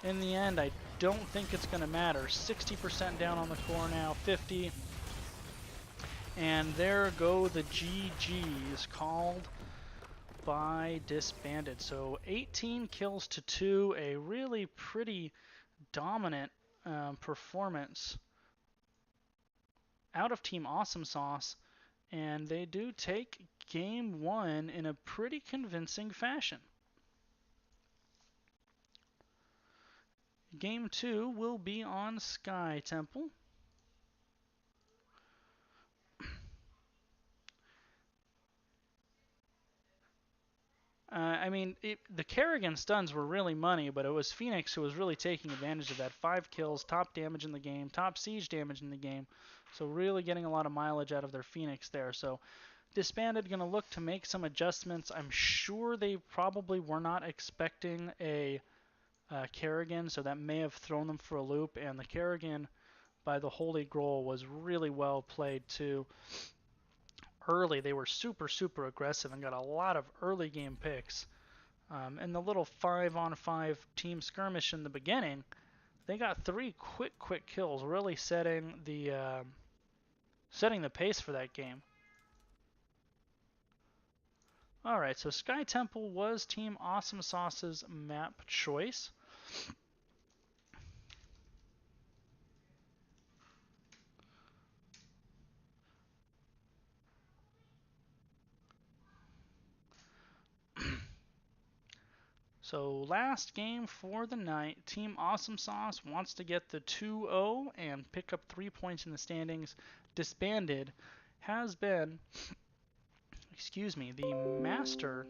in the end, I don't think it's going to matter. 60% down on the core now, 50. And there go the GGs called by Disbanded. So 18 kills to 2, a really pretty dominant performance out of Team Awesomesauce, and they do take game 1 in a pretty convincing fashion. Game 2 will be on Sky Temple. I mean, the Kerrigan stuns were really money, but it was Phoenix who was really taking advantage of that. 5 kills, top damage in the game, top siege damage in the game. So really getting a lot of mileage out of their Phoenix there. So Disbanded going to look to make some adjustments. I'm sure they probably were not expecting a Kerrigan, so that may have thrown them for a loop. And the Kerrigan by the Holy Grail was really well played too. Early, they were super, super aggressive and got a lot of early game picks. And the little 5-on-5 team skirmish in the beginning, they got 3 quick kills, really setting the pace for that game. All right, so Sky Temple was Team Awesomesauce's map choice. So last game for the night, Team Awesomesauce wants to get the 2-0 and pick up 3 points in the standings. Disbanded has been, the master.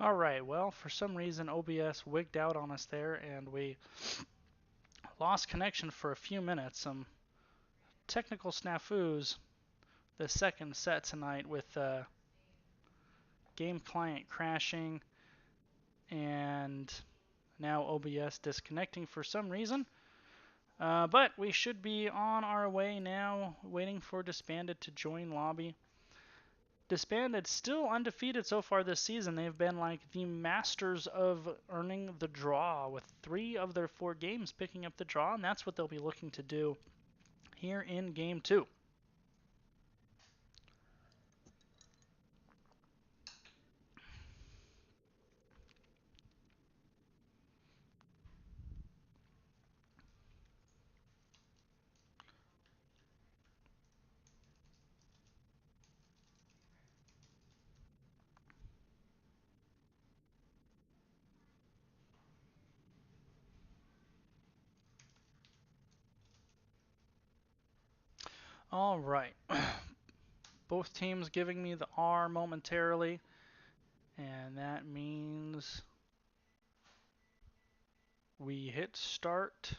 All right, well, for some reason OBS wigged out on us there and we lost connection for a few minutes. Some technical snafus the second set tonight with game client crashing and now OBS disconnecting for some reason. But we should be on our way now, waiting for Disbanded to join lobby. Disbanded still undefeated so far this season. They've been like the masters of earning the draw, with 3 of their 4 games picking up the draw, and that's what they'll be looking to do here in game 2. All right. Both teams giving me the R momentarily, and that means we hit start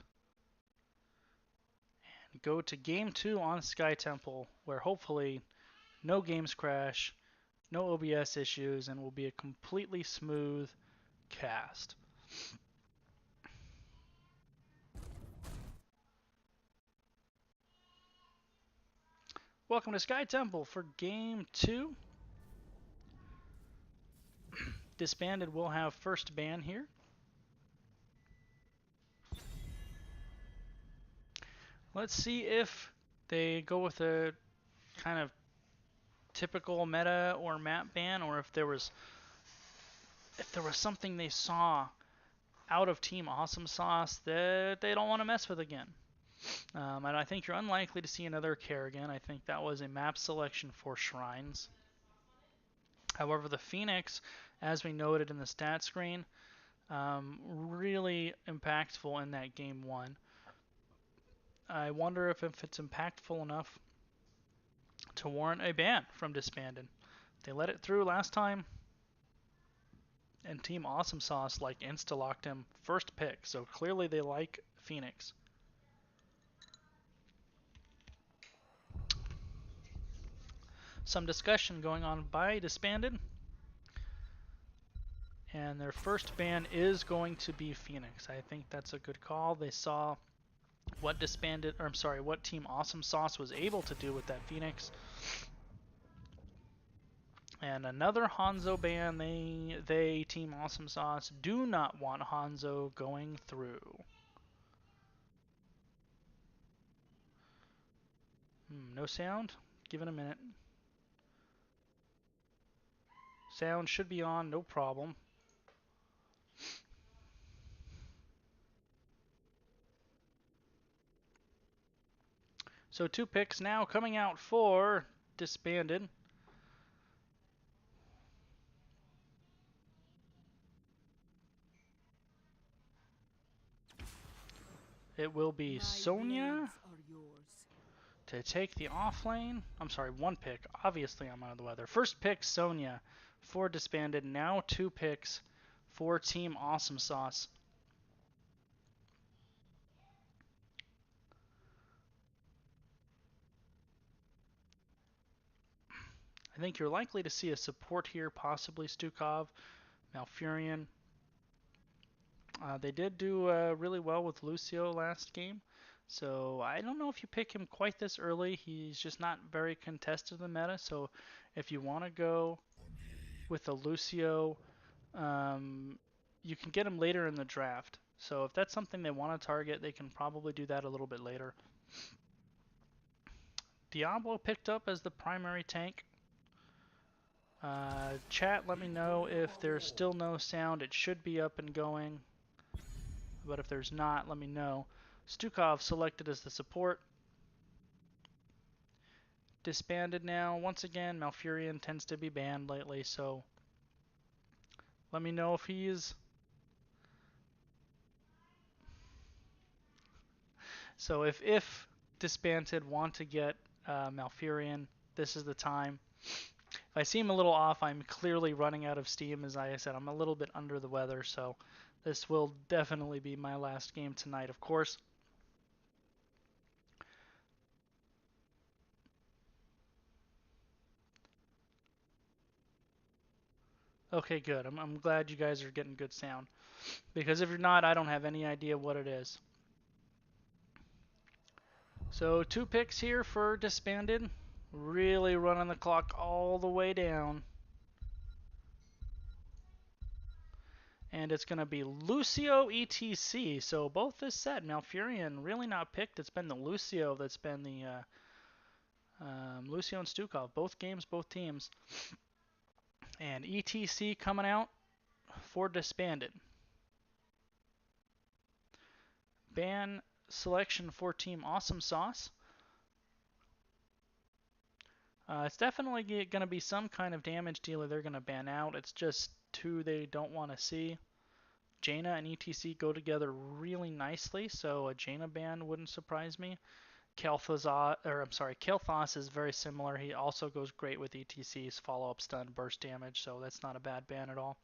and go to game 2 on Sky Temple, where hopefully no games crash, no OBS issues, and will be a completely smooth cast. Welcome to Sky Temple for game 2. Disbanded will have first ban here. Let's see if they go with a kind of typical meta or map ban, or if there was something they saw out of Team Awesomesauce that they don't want to mess with again. And I think you're unlikely to see another Kerrigan. I think that was a map selection for Shrines. However, the Phoenix, as we noted in the stat screen, really impactful in that game 1. I wonder if it's impactful enough to warrant a ban from Disbanded. They let it through last time, and Team Awesomesauce like insta-locked him first pick, so clearly they like Phoenix. Some discussion going on by Disbanded, and their first ban is going to be Phoenix. I think that's a good call. They saw what what Team Awesomesauce was able to do with that Phoenix. And another Hanzo ban. They Team Awesomesauce do not want Hanzo going through. No sound? Give it a minute. Sound should be on, no problem. So 2 picks now coming out for Disbanded. It will be Sonya to take the off lane. I'm sorry, 1 pick. Obviously, I'm out of the weather. First pick, Sonya for Disbanded. Now 2 picks for Team Awesomesauce. I think you're likely to see a support here, possibly Stukov, Malfurion. They did do really well with Lucio last game, so I don't know if you pick him quite this early. He's just not very contested in the meta, so if you want to go with a Lucio, you can get him later in the draft. So if that's something they want to target, they can probably do that a little bit later. Diablo picked up as the primary tank. Chat, let me know if there's still no sound. It should be up and going. But if there's not, let me know. Stukov selected as the support. Disbanded now. Once again, Malfurion tends to be banned lately, so let me know if he's... So if Disbanded want to get Malfurion, this is the time. If I seem a little off, I'm clearly running out of steam. As I said, I'm a little bit under the weather, so this will definitely be my last game tonight, of course. Okay, good. I'm glad you guys are getting good sound. Because if you're not, I don't have any idea what it is. So 2 picks here for Disbanded. Really running the clock all the way down. And it's going to be Lucio ETC. So both this set, Malfurion really not picked. It's been the Lucio that's been the Lucio and Stukov. Both games, both teams. And ETC coming out for Disbanded. Ban selection for Team Awesomesauce. It's definitely going to be some kind of damage dealer they're going to ban out. It's just 2 they don't want to see. Jaina and ETC go together really nicely, so a Jaina ban wouldn't surprise me. Kael'thas is very similar. He also goes great with ETC's follow-up stun burst damage, so that's not a bad ban at all.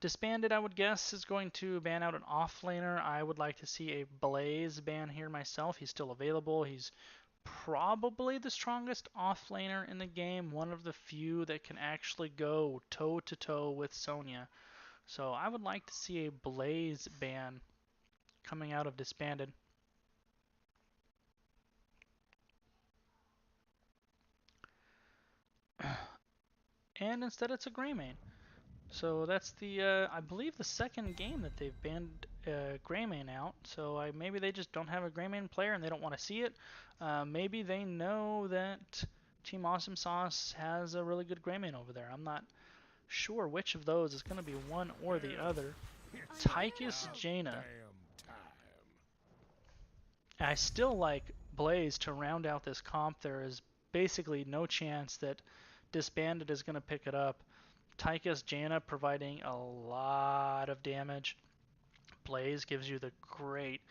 Disbanded, I would guess, is going to ban out an offlaner. I would like to see a Blaze ban here myself. He's still available. He's probably the strongest offlaner in the game, one of the few that can actually go toe-to-toe with Sonya. So I would like to see a Blaze ban coming out of Disbanded. And instead it's a Greymane. So that's the, I believe the second game that they've banned Greymane out. So maybe they just don't have a Greymane player and they don't want to see it. Maybe they know that Team Awesomesauce has a really good Greymane over there. I'm not sure which of those is going to be one or the other. Tychus Jaina. I still like Blaze to round out this comp. There is basically no chance that Disbanded is going to pick it up. Tychus Jaina providing a lot of damage. Blaze gives you the great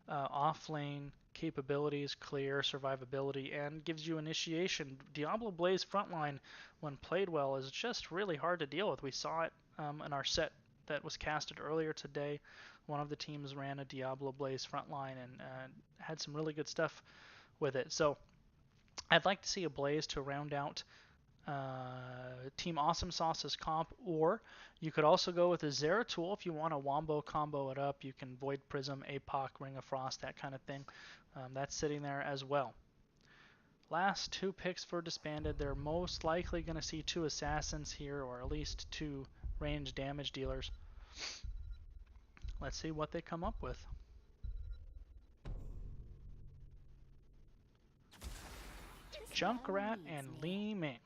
off-lane capabilities, clear, survivability, and gives you initiation. Diablo Blaze frontline, when played well, is just really hard to deal with. We saw it in our set that was casted earlier today. One of the teams ran a Diablo Blaze frontline and had some really good stuff with it. So I'd like to see a Blaze to round out Team Awesomesauce's comp, or you could also go with a Zeratul if you want to wombo combo it up. You can Void Prism, APOC, Ring of Frost, that kind of thing. That's sitting there as well. Last two picks for Disbanded. They're most likely going to see 2 assassins here, or at least 2 range damage dealers. Let's see what they come up with. Junkrat and Li Ming.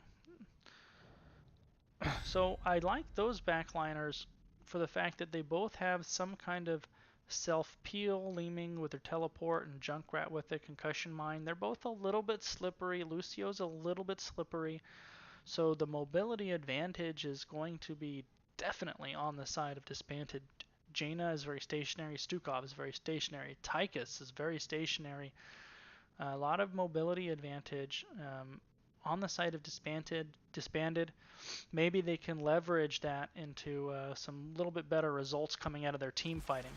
So I like those backliners for the fact that they both have some kind of self-peel, Li Ming with their teleport and Junkrat with their concussion mine. They're both a little bit slippery. Lucio's a little bit slippery. So the mobility advantage is going to be definitely on the side of Disbanded. Jaina is very stationary. Stukov is very stationary. Tychus is very stationary. A lot of mobility advantage on the side of Disbanded. Maybe they can leverage that into some little bit better results coming out of their team fighting.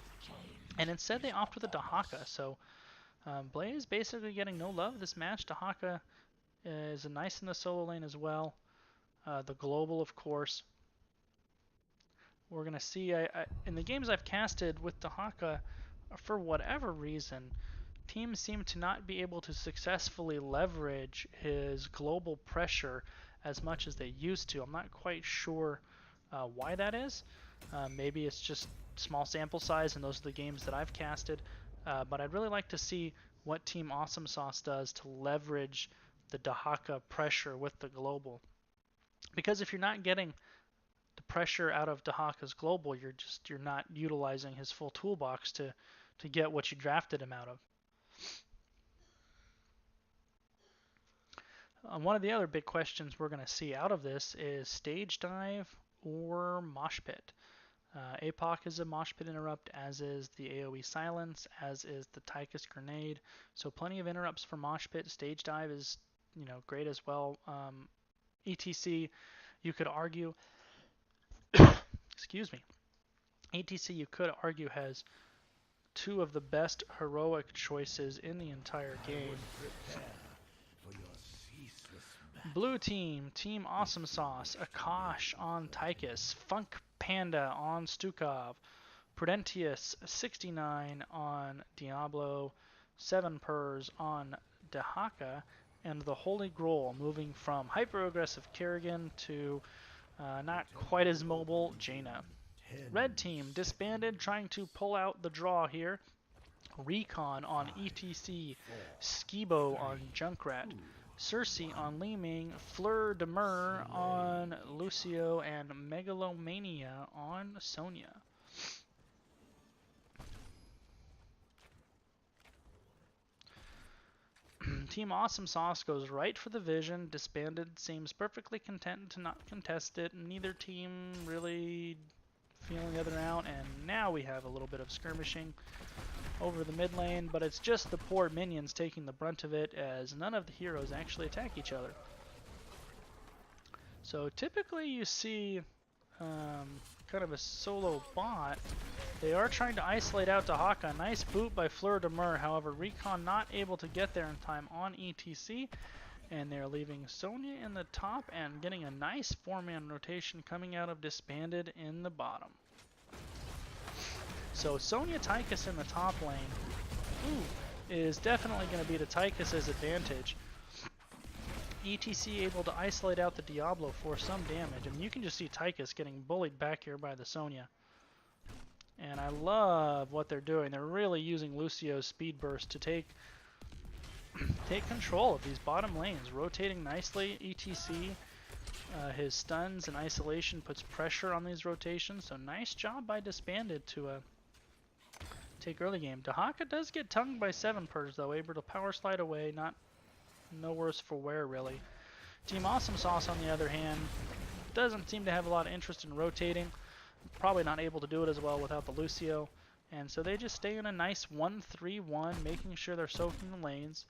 And instead they opt with a Dahaka. So Blaze basically getting no love this match. Dahaka is nice in the solo lane as well. The global, of course. We're going to see, in the games I've casted with Dahaka, for whatever reason, teams seem to not be able to successfully leverage his global pressure as much as they used to. I'm not quite sure why that is. Maybe it's just small sample size and those are the games that I've casted. But I'd really like to see what Team Awesomesauce does to leverage the Dahaka pressure with the global. Because if you're not getting the pressure out of Dahaka's global, you're not utilizing his full toolbox to get what you drafted him out of. One of the other big questions we're going to see out of this is stage dive or mosh pit. APOC is a mosh pit interrupt, as is the AoE silence, as is the Tychus grenade. So plenty of interrupts for mosh pit. Stage dive is, great as well. ETC, you could argue, excuse me. ETC, you could argue, has 2 of the best heroic choices in the entire game. Blue team, Team Awesomesauce, Akash on Tychus, Funk Panda on Stukov, Prudentius 69 on Diablo, 7 Pers on Dahaka, and the Holy Grail moving from hyper-aggressive Kerrigan to not quite as mobile Jaina. Red team, Disbanded, trying to pull out the draw here. Recon on ETC, Skibo on Junkrat, Cersei on Li Ming, Fleur de Mer on Lucio, and Megalomania on Sonya. Team Awesomesauce goes right for the vision. Disbanded seems perfectly content to not contest it. Neither team really feeling the other out, and now we have a little bit of skirmishing over the mid lane, but it's just the poor minions taking the brunt of it as none of the heroes actually attack each other. So typically you see kind of a solo bot. They are trying to isolate out Dahaka. Nice boot by Fleur de Mer. However, Recon not able to get there in time on ETC. And they're leaving Sonya in the top and getting a nice 4-man rotation coming out of Disbanded in the bottom. So Sonya Tychus in the top lane is definitely going to be to Tychus' advantage. ETC able to isolate out the Diablo for some damage. I mean, you can just see Tychus getting bullied back here by the Sonya. And I love what they're doing. They're really using Lucio's speed burst to take control of these bottom lanes, rotating nicely. ETC His stuns and isolation puts pressure on these rotations, so nice job by Disbanded to take early game. Dahaka does get tongued by 7 purge though, able to power slide away, no worse for wear really. Team Awesomesauce on the other hand doesn't seem to have a lot of interest in rotating, probably not able to do it as well without the Lucio, and so they just stay in a nice 1-3-1, making sure they're soaking the lanes.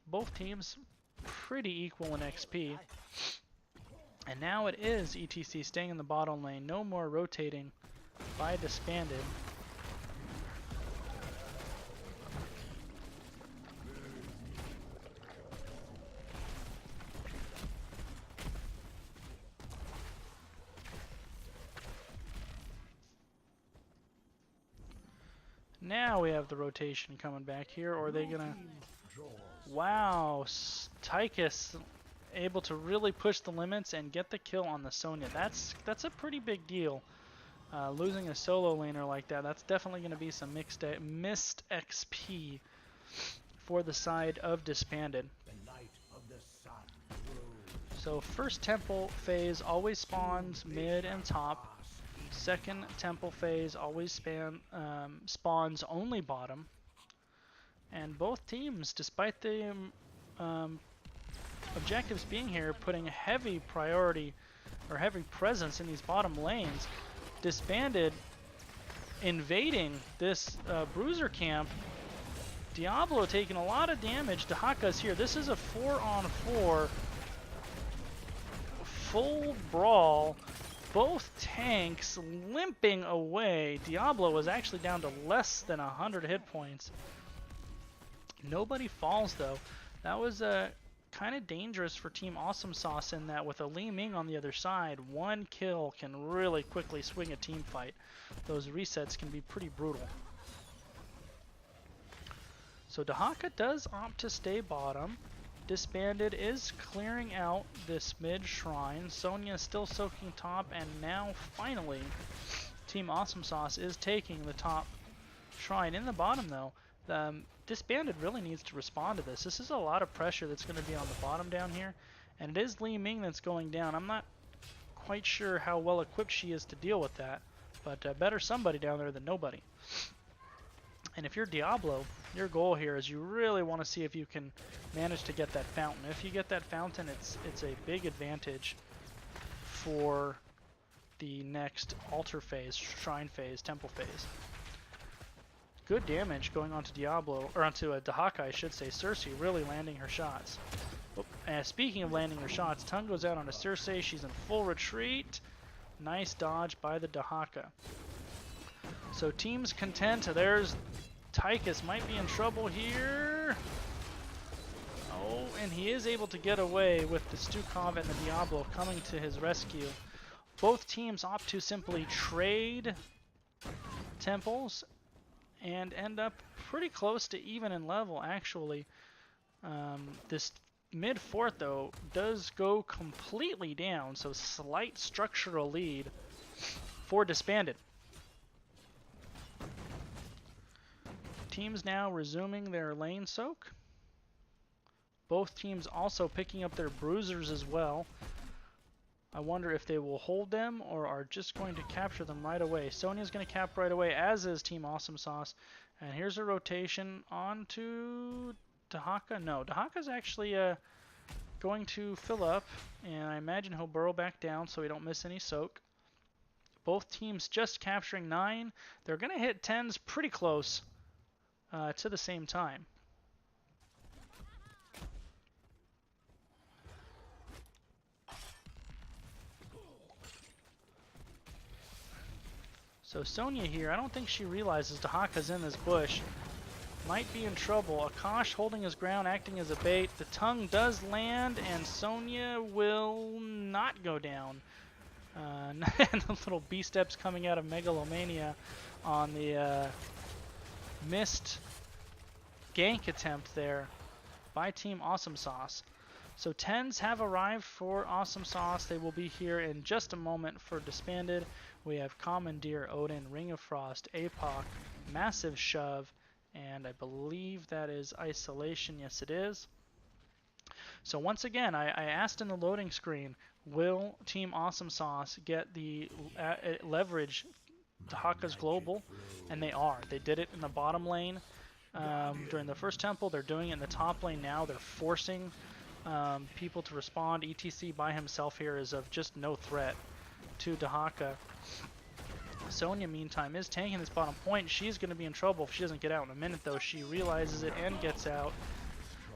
Both teams pretty equal in XP. And now it is ETC staying in the bottom lane. No more rotating by Disbanded. Now we have the rotation coming back here, or are they gonna... Wow, Tychus able to really push the limits and get the kill on the Sonya. That's a pretty big deal. Losing a solo laner like that, that's definitely going to be some missed XP for the side of Disbanded. So first temple phase always spawns mid and top. Second temple phase always spawns only bottom. And both teams, despite the objectives being here, putting heavy priority or heavy presence in these bottom lanes. Disbanded invading this bruiser camp. Diablo taking a lot of damage. Dahaka's here. This is a 4-on-4 full brawl. Both tanks limping away. Diablo was actually down to less than 100 hit points. Nobody falls though. That was kind of dangerous for Team Awesomesauce in that with a Li Ming on the other side, one kill can really quickly swing a team fight. Those resets can be pretty brutal. So Dahaka does opt to stay bottom. Disbanded is clearing out this mid shrine. Sonya is still soaking top, and now finally Team Awesomesauce is taking the top shrine. In the bottom though, Disbanded really needs to respond to this. This is a lot of pressure that's going to be on the bottom down here, and it is Li Ming that's going down. I'm not quite sure how well equipped she is to deal with that, but better somebody down there than nobody. And if you're Diablo, your goal here is you really want to see if you can manage to get that fountain. If you get that fountain, it's a big advantage for the next altar phase, shrine phase, temple phase. Good damage going onto Diablo, or onto Dahaka, I should say. Cersei really landing her shots. Oh, speaking of landing her shots, tongue goes out onto Cersei. She's in full retreat. Nice dodge by the Dahaka. So teams content. There's Tychus, might be in trouble here. Oh, and he is able to get away with the Stukov and the Diablo coming to his rescue. Both teams opt to simply trade temples and end up pretty close to even in level, actually. This mid-fourth, though, does go completely down, so slight structural lead for Disbanded. Teams now resuming their lane soak. Both teams also picking up their bruisers as well. I wonder if they will hold them or are just going to capture them right away. Sonya's going to cap right away, as is Team Awesomesauce. And here's a rotation onto Dahaka. No, Dahaka's actually going to fill up, and I imagine he'll burrow back down so he don't miss any soak. Both teams just capturing 9. They're going to hit 10s pretty close to the same time. So Sonya here, I don't think she realizes Dahaka's in this bush. Might be in trouble. Akash holding his ground, acting as a bait. The tongue does land, and Sonya will not go down. And the little B-steps coming out of Megalomania on the missed gank attempt there by Team Awesomesauce. So 10s have arrived for Awesomesauce. They will be here in just a moment for Disbanded. We have Commandeer, Odin, Ring of Frost, APOC, Massive Shove, and I believe that is Isolation. Yes, it is. So once again, I asked in the loading screen, will Team Awesomesauce get the leverage Dahaka's global? And they are. They did it in the bottom lane during the first temple. They're doing it in the top lane now. They're forcing people to respond. ETC by himself here is of just no threat to Dahaka. Sonya, meantime, is tanking this bottom point. She's going to be in trouble if she doesn't get out in a minute, though. She realizes it and gets out.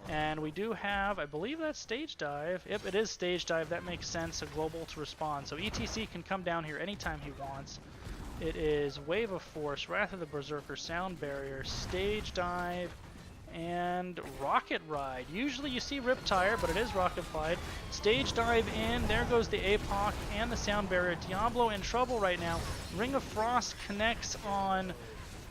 And we do have, I believe that's stage dive. Yep, it is stage dive. That makes sense, a global to respond. So ETC can come down here anytime he wants. It is Wave of Force, Wrath of the Berserker, Sound Barrier, Stage Dive, and Rocket Ride. Usually you see Riptire, but it is Rocket Ride. Stage Dive in, there goes the APOC and the Sound Barrier. Diablo in trouble right now. Ring of Frost connects on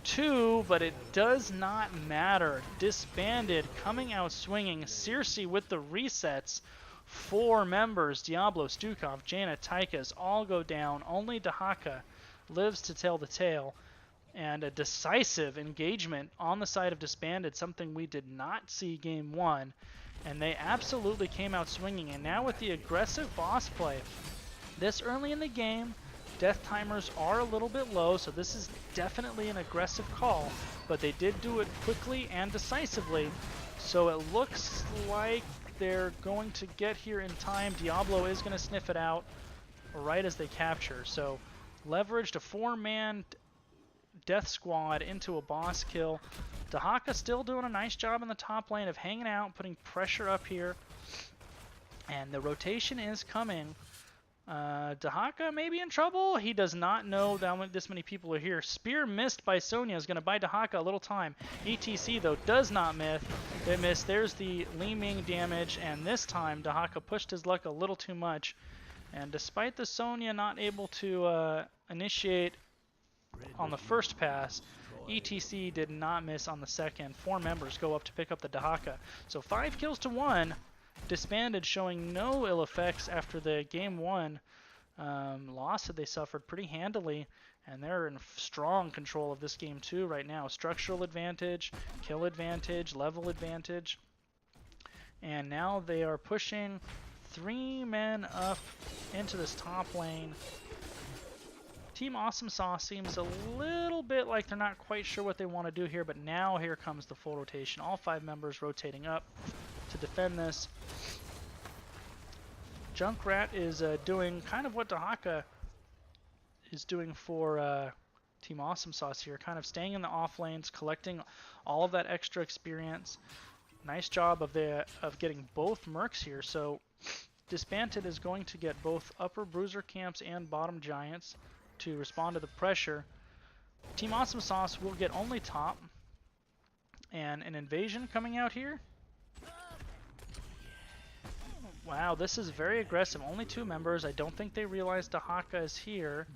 2, but it does not matter. Disbanded coming out swinging. Circe with the resets. 4 members, Diablo, Stukov, Jaina, Tychus, all go down. Only Dahaka lives to tell the tale. And a decisive engagement on the side of Disbanded, something we did not see game 1. And they absolutely came out swinging. And now with the aggressive boss play, this early in the game, death timers are a little bit low, so this is definitely an aggressive call. But they did do it quickly and decisively, so it looks like they're going to get here in time. Diablo is going to sniff it out right as they capture. So leveraged a 4-man death squad into a boss kill. Dahaka still doing a nice job in the top lane of hanging out, putting pressure up here. And the rotation is coming. Dahaka may be in trouble. He does not know that this many people are here. Spear missed by Sonya is going to buy Dahaka a little time. ETC, though, does not miss. It missed. There's the Li Ming damage, and this time Dahaka pushed his luck a little too much. And despite the Sonya not able to initiate on the first pass, ETC did not miss on the second. 4 members go up to pick up the Dahaka. So 5 kills to 1. Disbanded showing no ill effects after the game 1 loss that they suffered pretty handily, and they're in strong control of this game 2 right now. Structural advantage, kill advantage, level advantage, and now they are pushing 3 men up into this top lane. Team Awesomesauce seems a little bit like they're not quite sure what they want to do here, but now here comes the full rotation. All 5 members rotating up to defend this. Junkrat is doing kind of what Dahaka is doing for Team Awesomesauce here, kind of staying in the off lanes, collecting all of that extra experience. Nice job of getting both mercs here. So Disbanded is going to get both upper bruiser camps and bottom giants to respond to the pressure. Team Awesomesauce will get only top, and an invasion coming out here. Wow, this is very aggressive. Only 2 members. I don't think they realize Dahaka is here.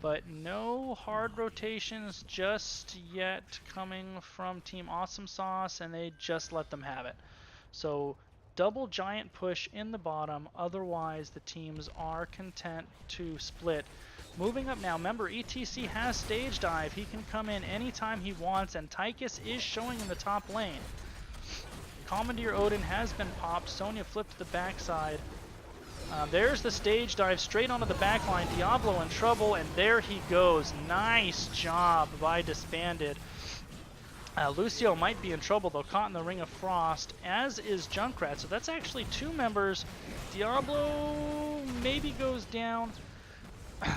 But no hard rotations just yet coming from Team Awesomesauce, and they just let them have it. So double giant push in the bottom. Otherwise, the teams are content to split. Moving up now, remember ETC has stage dive. He can come in anytime he wants, and Tychus is showing in the top lane. Commandeer Odin has been popped. Sonya flipped to the backside. There's the stage dive straight onto the backline. Diablo in trouble, and there he goes. Nice job by Disbanded. Lucio might be in trouble, though, caught in the Ring of Frost, as is Junkrat. So that's actually 2 members. Diablo maybe goes down.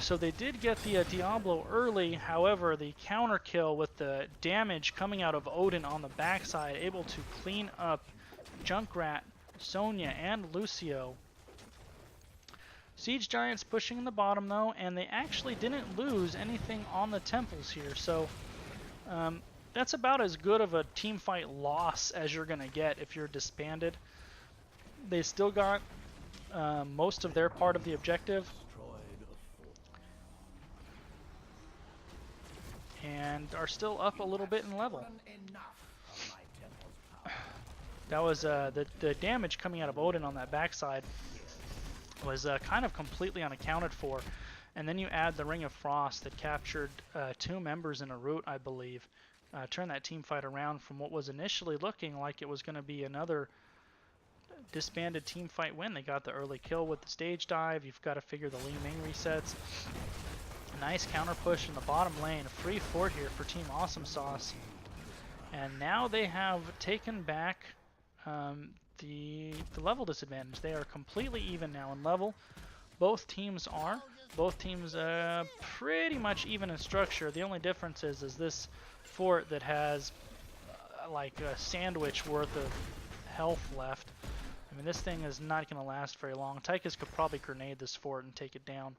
So they did get the Diablo early. However, the counter kill with the damage coming out of Odin on the backside, able to clean up Junkrat, Sonya, and Lucio. Siege Giants pushing in the bottom, though, and they actually didn't lose anything on the temples here. So that's about as good of a team fight loss as you're going to get if you're Disbanded. They still got most of their part of the objective. And are still up a little bit in level. That was the damage coming out of Odin on that backside was kind of completely unaccounted for. And then you add the Ring of Frost that captured 2 members in a route, I believe. Turn that team fight around from what was initially looking like it was going to be another Disbanded team fight win. They got the early kill with the stage dive. You've got to figure the Li Ming resets. Nice counter push in the bottom lane. A free fort here for Team Awesomesauce. And now they have taken back the level disadvantage. They are completely even now in level. Both teams are. Both teams pretty much even in structure. The only difference is this fort that has like a sandwich worth of health left. I mean, this thing is not going to last very long. Tychus could probably grenade this fort and take it down.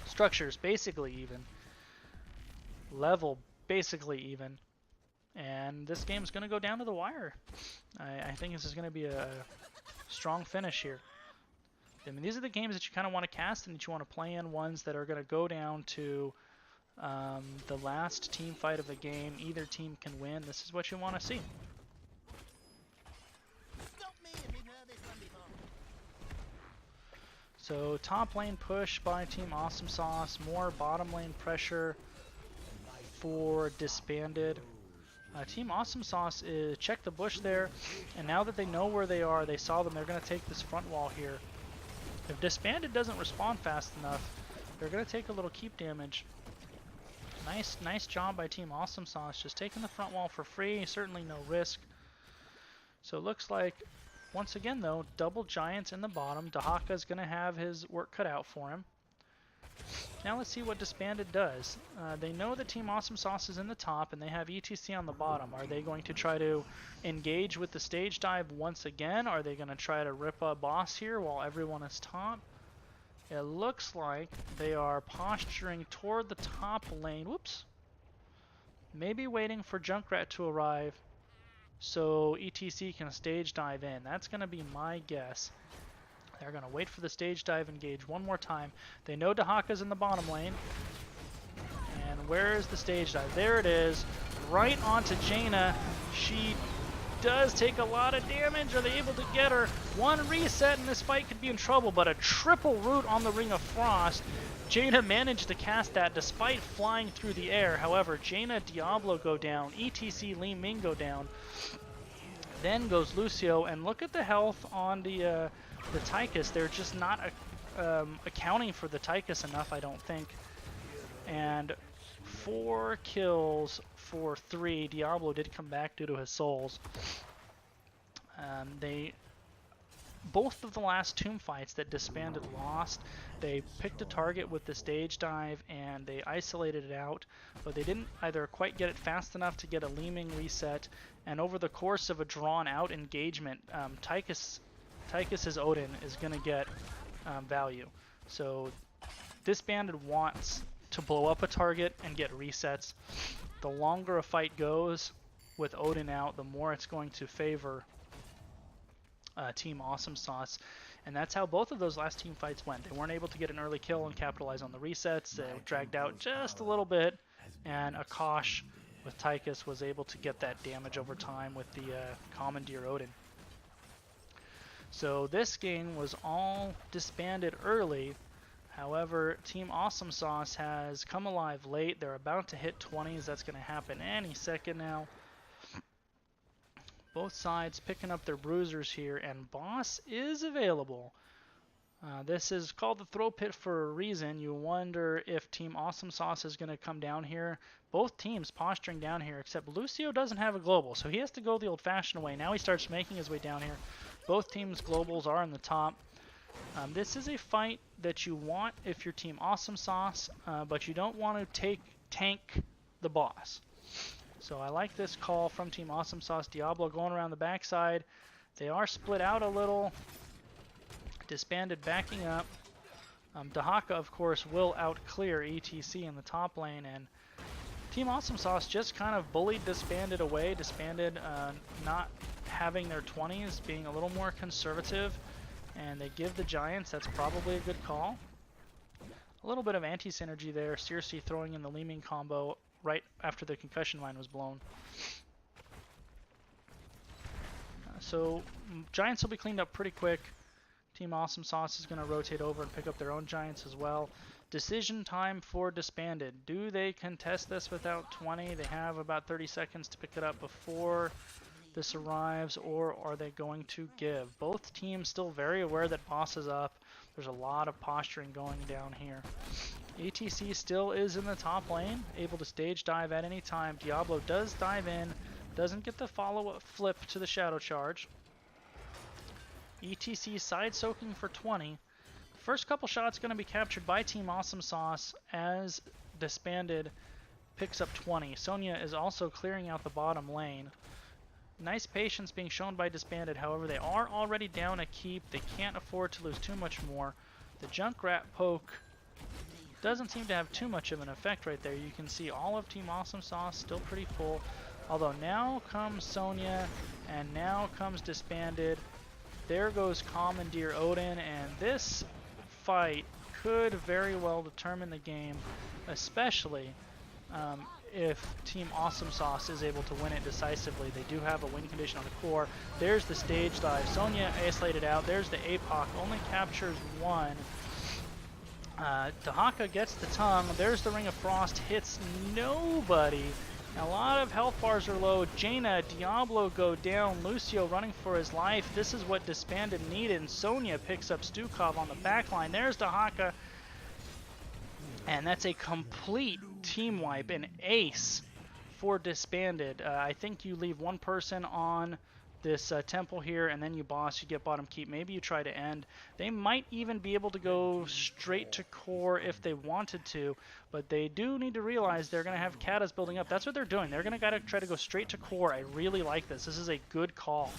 Structure's basically even. Level basically even. And this game's going to go down to the wire. I think this is going to be a strong finish here. I mean, these are the games that you kind of want to cast and that you want to play in, ones that are going to go down to the last team fight of the game. Either team can win. This is what you want to see. So top lane push by Team Awesomesauce, more bottom lane pressure for Disbanded. Team Awesomesauce checked the bush there, and now that they know where they are, they saw them, they're going to take this front wall here. If Disbanded doesn't respond fast enough, they're going to take a little keep damage. Nice job by Team Awesomesauce, just taking the front wall for free, certainly no risk. So it looks like, once again though, double giants in the bottom. Dahaka's going to have his work cut out for him. Now let's see what Disbanded does. They know that Team Awesomesauce is in the top and they have ETC on the bottom. Are they going to try to engage with the stage dive once again? Are they going to try to rip a boss here while everyone is top? It looks like they are posturing toward the top lane. Whoops. Maybe waiting for Junkrat to arrive so ETC can stage dive in. That's going to be my guess. They're going to wait for the stage dive engage one more time. They know Dahaka's in the bottom lane. And where is the stage dive? There it is. Right onto Jaina. She does take a lot of damage. Are they able to get her? One reset and this fight could be in trouble, but a triple root on the Ring of Frost. Jaina managed to cast that despite flying through the air. However, Jaina, Diablo go down. ETC, Li Ming go down. Then goes Lucio, and look at the health on the Tychus. They're just not accounting for the Tychus enough, I don't think. And 4 kills for 3. Diablo did come back due to his souls. Both of the last tomb fights that Disbanded lost, they picked a target with the stage dive and they isolated it out, but they didn't either quite get it fast enough to get a Li-Ming reset, and over the course of a drawn-out engagement, Tychus's Odin is going to get value. So Disbanded wants to blow up a target and get resets. The longer a fight goes with Odin out, the more it's going to favor Team Awesomesauce, and that's how both of those last team fights went. They weren't able to get an early kill and capitalize on the resets. They dragged out just a little bit, and Akash with Tychus was able to get that damage over time with the Commandeer Odin. So this game was all Disbanded early. However, Team Awesomesauce has come alive late. They're about to hit 20s. That's going to happen any second now. Both sides picking up their bruisers here, and Boss is available. This is called the throw pit for a reason. You wonder if Team Awesomesauce is going to come down here. Both teams posturing down here, except Lucio doesn't have a global, so he has to go the old-fashioned way. Now he starts making his way down here. Both teams' globals are in the top. This is a fight that you want if you're Team Awesomesauce, but you don't want to tank the boss. So I like this call from Team Awesomesauce. Diablo going around the backside. They are split out a little. Disbanded backing up. Dahaka, of course, will out-clear ETC in the top lane, and Team Awesomesauce just kind of bullied Disbanded away. Disbanded not having their 20s, being a little more conservative, and they give the Giants. That's probably a good call. A little bit of anti-synergy there. Circe throwing in the Li-Ming combo right after the concussion mine was blown. So Giants will be cleaned up pretty quick. Team Awesomesauce is going to rotate over and pick up their own Giants as well. Decision time for Disbanded. Do they contest this without 20? They have about 30 seconds to pick it up before this arrives, or are they going to give? Both teams still very aware that boss is up. There's a lot of posturing going down here. ATC still is in the top lane, able to stage dive at any time. Diablo does dive in, doesn't get the follow-up flip to the Shadow Charge. ETC side soaking for 20. First couple shots going to be captured by Team Awesomesauce as Disbanded picks up 20. Sonya is also clearing out the bottom lane. Nice patience being shown by Disbanded, however they are already down a keep. They can't afford to lose too much more. The Junkrat poke doesn't seem to have too much of an effect right there. You can see all of Team Awesomesauce still pretty full. Although now comes Sonya, and now comes Disbanded. There goes Commandeer Odin, and this fight could very well determine the game, especially if Team Awesomesauce is able to win it decisively. They do have a win condition on the core. There's the stage dive. Sonya isolated out. There's the APOC. Only captures one. Dahaka gets the tongue. There's the Ring of Frost. Hits nobody. A lot of health bars are low. Jaina, Diablo go down. Lucio running for his life. This is what Disbanded needed. And Sonya picks up Stukov on the backline. There's Dahaka. And that's a complete team wipe, an ace for Disbanded. I think you leave one person on this temple here, and then you boss, you get bottom keep. Maybe you try to end. They might even be able to go straight to core if they wanted to, but they do need to realize they're going to have katas building up. That's what they're doing. They're going to try to go straight to core. I really like this. This is a good call.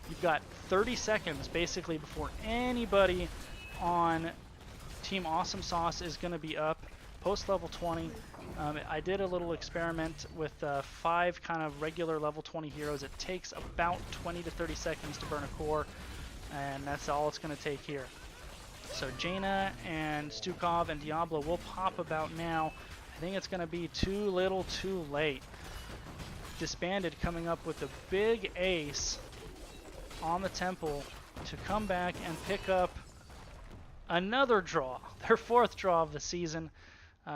You've got 30 seconds basically before anybody on Team Awesomesauce is going to be up post level 20. I did a little experiment with 5 kind of regular level 20 heroes. It takes about 20 to 30 seconds to burn a core, and that's all it's going to take here. So Jaina and Stukov and Diablo will pop about now. I think it's going to be too little too late. Disbanded coming up with a big ace on the temple to come back and pick up another draw, their 4th draw of the season.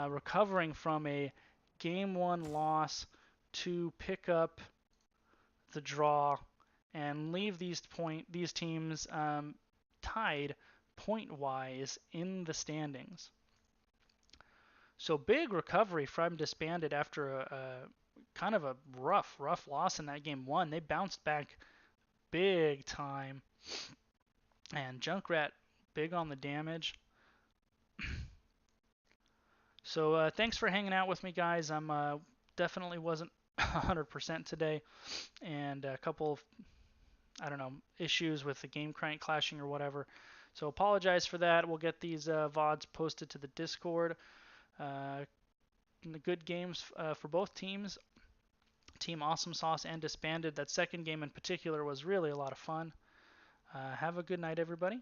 Recovering from a Game 1 loss to pick up the draw and leave these teams tied point-wise in the standings. So big recovery from Disbanded after a kind of a rough loss in that Game 1. They bounced back big time. And Junkrat big on the damage. So thanks for hanging out with me, guys. I'm definitely wasn't 100% today, and a couple of, I don't know, issues with the game crank clashing or whatever. So apologize for that. We'll get these VODs posted to the Discord. Good games for both teams, Team Awesomesauce and Disbanded. That second game in particular was really a lot of fun. Have a good night, everybody.